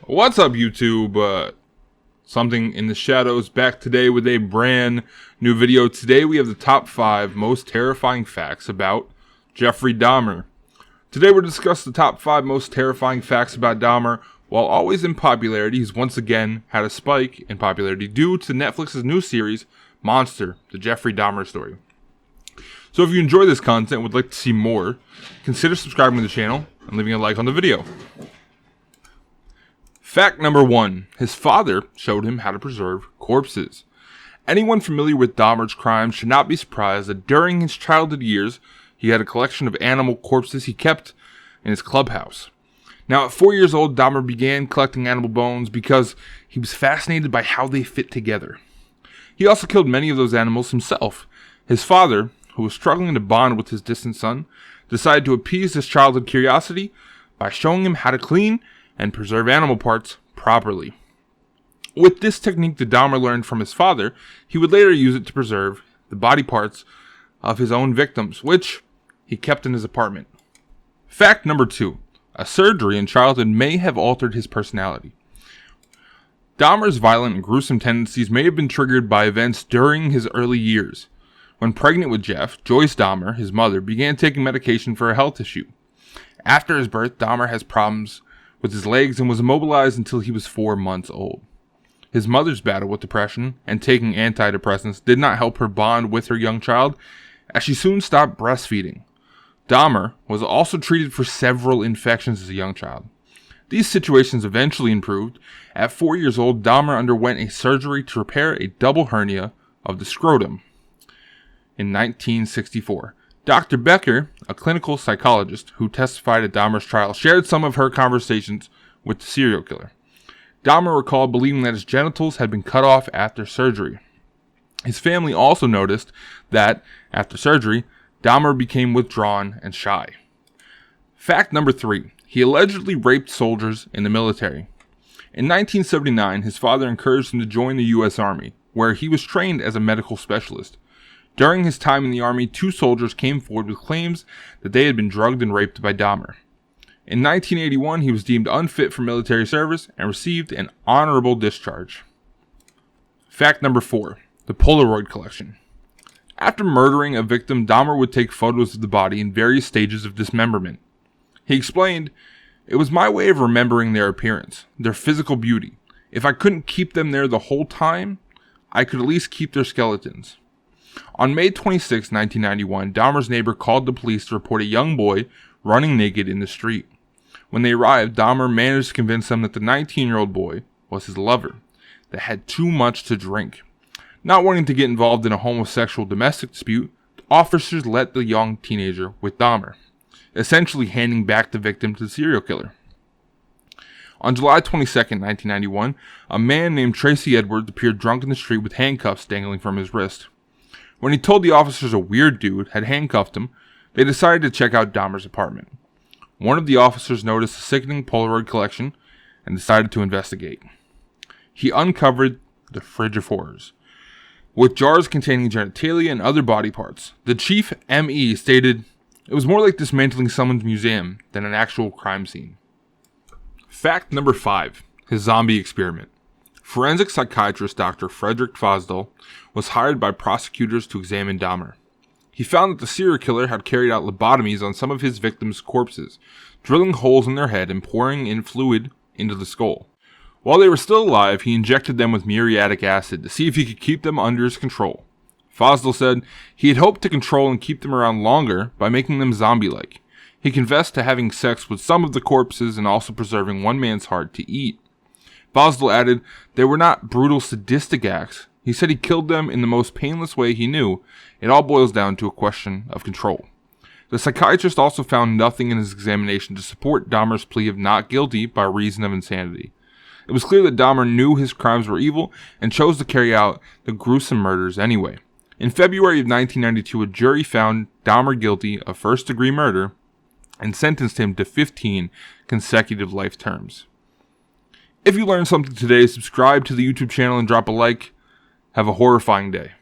What's up, YouTube? Something in the Shadows back today with a brand new video. Today we have the top 5 most terrifying facts about Jeffrey Dahmer. Today we'll discuss the top 5 most terrifying facts about Dahmer. While always in popularity, he's once again had a spike in popularity due to Netflix's new series, Monster, the Jeffrey Dahmer story. So if you enjoy this content and would like to see more, consider subscribing to the channel and leaving a like on the video. Fact number 1. His father showed him how to preserve corpses. Anyone familiar with Dahmer's crimes should not be surprised that during his childhood years, he had a collection of animal corpses he kept in his clubhouse. Now, at 4 years old, Dahmer began collecting animal bones because he was fascinated by how they fit together. He also killed many of those animals himself. His father, who was struggling to bond with his distant son, decided to appease this childhood curiosity by showing him how to clean and preserve animal parts properly. With this technique that Dahmer learned from his father, he would later use it to preserve the body parts of his own victims, which he kept in his apartment. Fact number 2. A surgery in childhood may have altered his personality. Dahmer's violent and gruesome tendencies may have been triggered by events during his early years. When pregnant with Jeff, Joyce Dahmer, his mother, began taking medication for a health issue. After his birth, Dahmer has problems with his legs and was immobilized until he was 4 months old. His mother's battle with depression and taking antidepressants did not help her bond with her young child, as she soon stopped breastfeeding. Dahmer was also treated for several infections as a young child. These situations eventually improved. At 4 years old, Dahmer underwent a surgery to repair a double hernia of the scrotum. In 1964, Dr. Becker, a clinical psychologist who testified at Dahmer's trial, shared some of her conversations with the serial killer. Dahmer recalled believing that his genitals had been cut off after surgery. His family also noticed that, after surgery, Dahmer became withdrawn and shy. Fact number 3. He allegedly raped soldiers in the military. In 1979, his father encouraged him to join the U.S. Army, where he was trained as a medical specialist. During his time in the Army, 2 soldiers came forward with claims that they had been drugged and raped by Dahmer. In 1981, he was deemed unfit for military service and received an honorable discharge. Fact number 4. The Polaroid collection. After murdering a victim, Dahmer would take photos of the body in various stages of dismemberment. He explained, "It was my way of remembering their appearance, their physical beauty. If I couldn't keep them there the whole time, I could at least keep their skeletons." On May 26, 1991, Dahmer's neighbor called the police to report a young boy running naked in the street. When they arrived, Dahmer managed to convince them that the 19-year-old boy was his lover that had too much to drink. Not wanting to get involved in a homosexual domestic dispute, the officers let the young teenager with Dahmer, essentially handing back the victim to the serial killer. On July 22, 1991, a man named Tracy Edwards appeared drunk in the street with handcuffs dangling from his wrist. When he told the officers a weird dude had handcuffed him, they decided to check out Dahmer's apartment. One of the officers noticed a sickening Polaroid collection and decided to investigate. He uncovered the Fridge of Horrors, with jars containing genitalia and other body parts. The chief M.E. stated it was more like dismantling someone's museum than an actual crime scene. Fact number 5. His zombie experiment. Forensic psychiatrist Dr. Frederick Fosdal was hired by prosecutors to examine Dahmer. He found that the serial killer had carried out lobotomies on some of his victims' corpses, drilling holes in their head and pouring in fluid into the skull. While they were still alive, he injected them with muriatic acid to see if he could keep them under his control. Fosdal said he had hoped to control and keep them around longer by making them zombie-like. He confessed to having sex with some of the corpses and also preserving one man's heart to eat. Fosdal added they were not brutal, sadistic acts. He said he killed them in the most painless way he knew. It all boils down to a question of control. The psychiatrist also found nothing in his examination to support Dahmer's plea of not guilty by reason of insanity. It was clear that Dahmer knew his crimes were evil and chose to carry out the gruesome murders anyway. In February of 1992, a jury found Dahmer guilty of first-degree murder and sentenced him to 15 consecutive life terms. If you learned something today, subscribe to the YouTube channel and drop a like. Have a horrifying day.